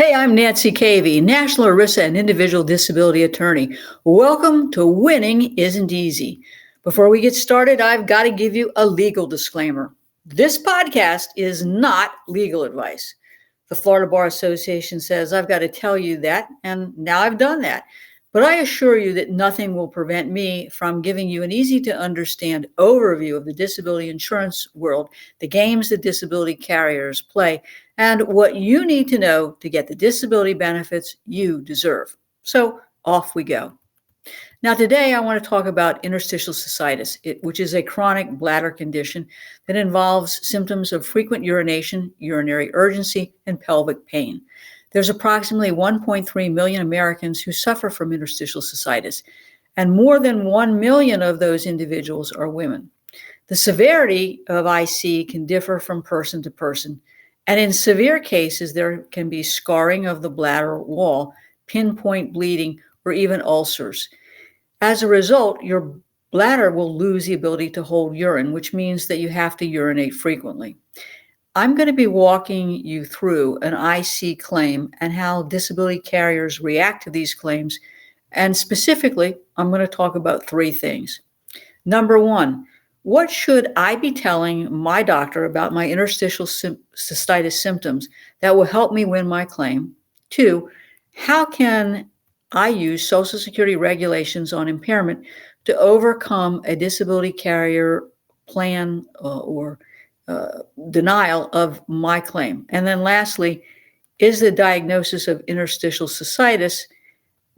Hey, I'm Nancy Cavey, National ERISA and Individual Disability Attorney. Welcome to Winning Isn't Easy. Before we get started, I've got to give you a legal disclaimer. This podcast is not legal advice. The Florida Bar Association says I've got to tell you that, and now I've done that. But I assure you that nothing will prevent me from giving you an easy-to-understand overview of the disability insurance world, the games that disability carriers play, and what you need to know to get the disability benefits you deserve. So off we go. Now today I want to talk about interstitial cystitis, which is a chronic bladder condition that involves symptoms of frequent urination, urinary urgency, and pelvic pain. There's approximately 1.3 million Americans who suffer from interstitial cystitis, and more than 1 million of those individuals are women. The severity of IC can differ from person to person, and in severe cases, there can be scarring of the bladder wall, pinpoint bleeding, or even ulcers. As a result, your bladder will lose the ability to hold urine, which means that you have to urinate frequently. I'm going to be walking you through an IC claim and how disability carriers react to these claims. And specifically, I'm going to talk about three things. Number one, what should I be telling my doctor about my interstitial cystitis symptoms that will help me win my claim? Two, how can I use Social Security regulations on impairment to overcome a disability carrier plan or denial of my claim? And then lastly, is the diagnosis of interstitial cystitis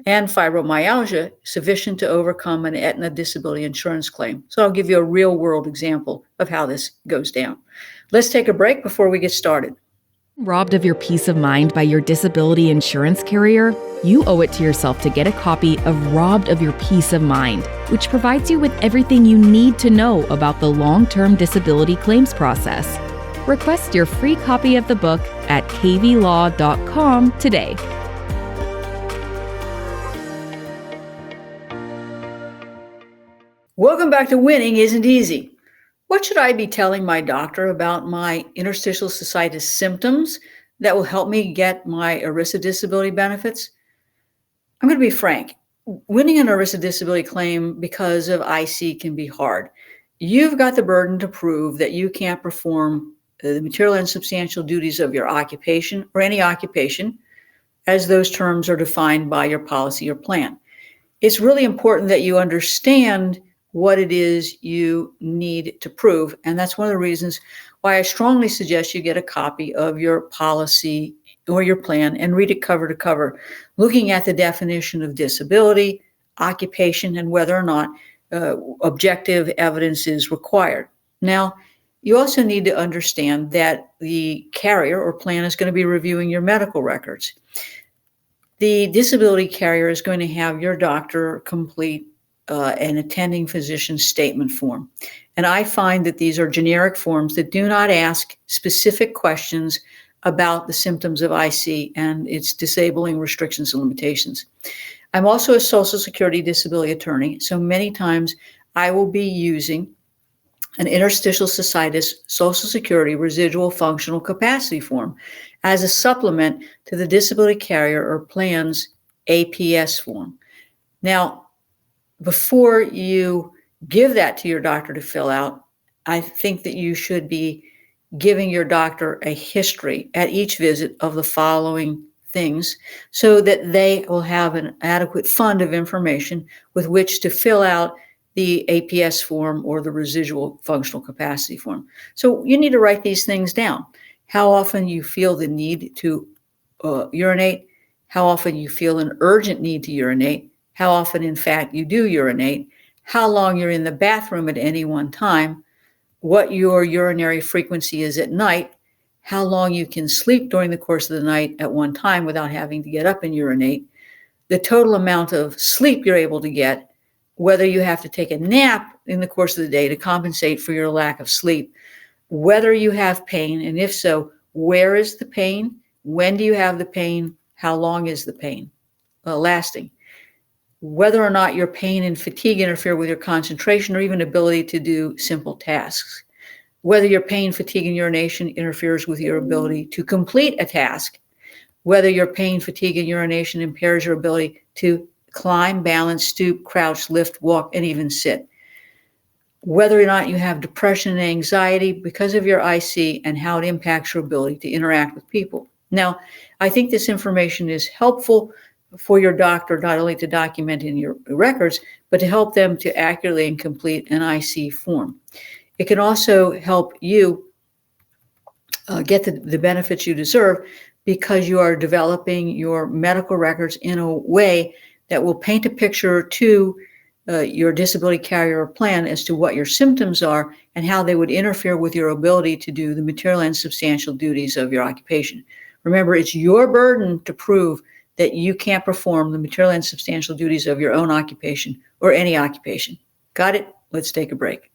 and fibromyalgia sufficient to overcome an Aetna disability insurance claim? So I'll give you a real world example of how this goes down. Let's take a break before we get started. Robbed of your peace of mind by your disability insurance carrier? You owe it to yourself to get a copy of Robbed of Your Peace of Mind, which provides you with everything you need to know about the long-term disability claims process. Request your free copy of the book at caveylaw.com today. Welcome back to Winning Isn't Easy. What should I be telling my doctor about my interstitial cystitis symptoms that will help me get my ERISA disability benefits? I'm going to be frank. Winning an ERISA disability claim because of IC can be hard. You've got the burden to prove that you can't perform the material and substantial duties of your occupation or any occupation, as those terms are defined by your policy or plan. It's really important that you understand what it is you need to prove. And that's one of the reasons why I strongly suggest you get a copy of your policy or your plan and read it cover to cover, looking at the definition of disability, occupation, and whether or not objective evidence is required. Now, you also need to understand that the carrier or plan is going to be reviewing your medical records. The disability carrier is going to have your doctor complete an attending physician statement form. And I find that these are generic forms that do not ask specific questions about the symptoms of IC and its disabling restrictions and limitations. I'm also a Social Security disability attorney, so many times I will be using an interstitial cystitis Social Security residual functional capacity form as a supplement to the disability carrier or plan's APS form. Now, before you give that to your doctor to fill out, I think that you should be giving your doctor a history at each visit of the following things so that they will have an adequate fund of information with which to fill out the APS form or the residual functional capacity form. So you need to write these things down. How often you feel the need to urinate, how often you feel an urgent need to urinate, how often, in fact, you do urinate, how long you're in the bathroom at any one time, what your urinary frequency is at night, how long you can sleep during the course of the night at one time without having to get up and urinate, the total amount of sleep you're able to get, whether you have to take a nap in the course of the day to compensate for your lack of sleep, whether you have pain, and if so, where is the pain, when do you have the pain, how long is the pain lasting, whether or not your pain and fatigue interfere with your concentration or even ability to do simple tasks, whether your pain, fatigue, and urination interferes with your ability to complete a task, whether your pain, fatigue, and urination impairs your ability to climb, balance, stoop, crouch, lift, walk, and even sit. Whether or not you have depression and anxiety because of your IC and how it impacts your ability to interact with people. Now, I think this information is helpful for your doctor, not only to document in your records, but to help them to accurately and complete an IC form. It can also help you get the benefits you deserve because you are developing your medical records in a way that will paint a picture to your disability carrier plan as to what your symptoms are and how they would interfere with your ability to do the material and substantial duties of your occupation. Remember, it's your burden to prove that you can't perform the material and substantial duties of your own occupation or any occupation. Got it? Let's take a break.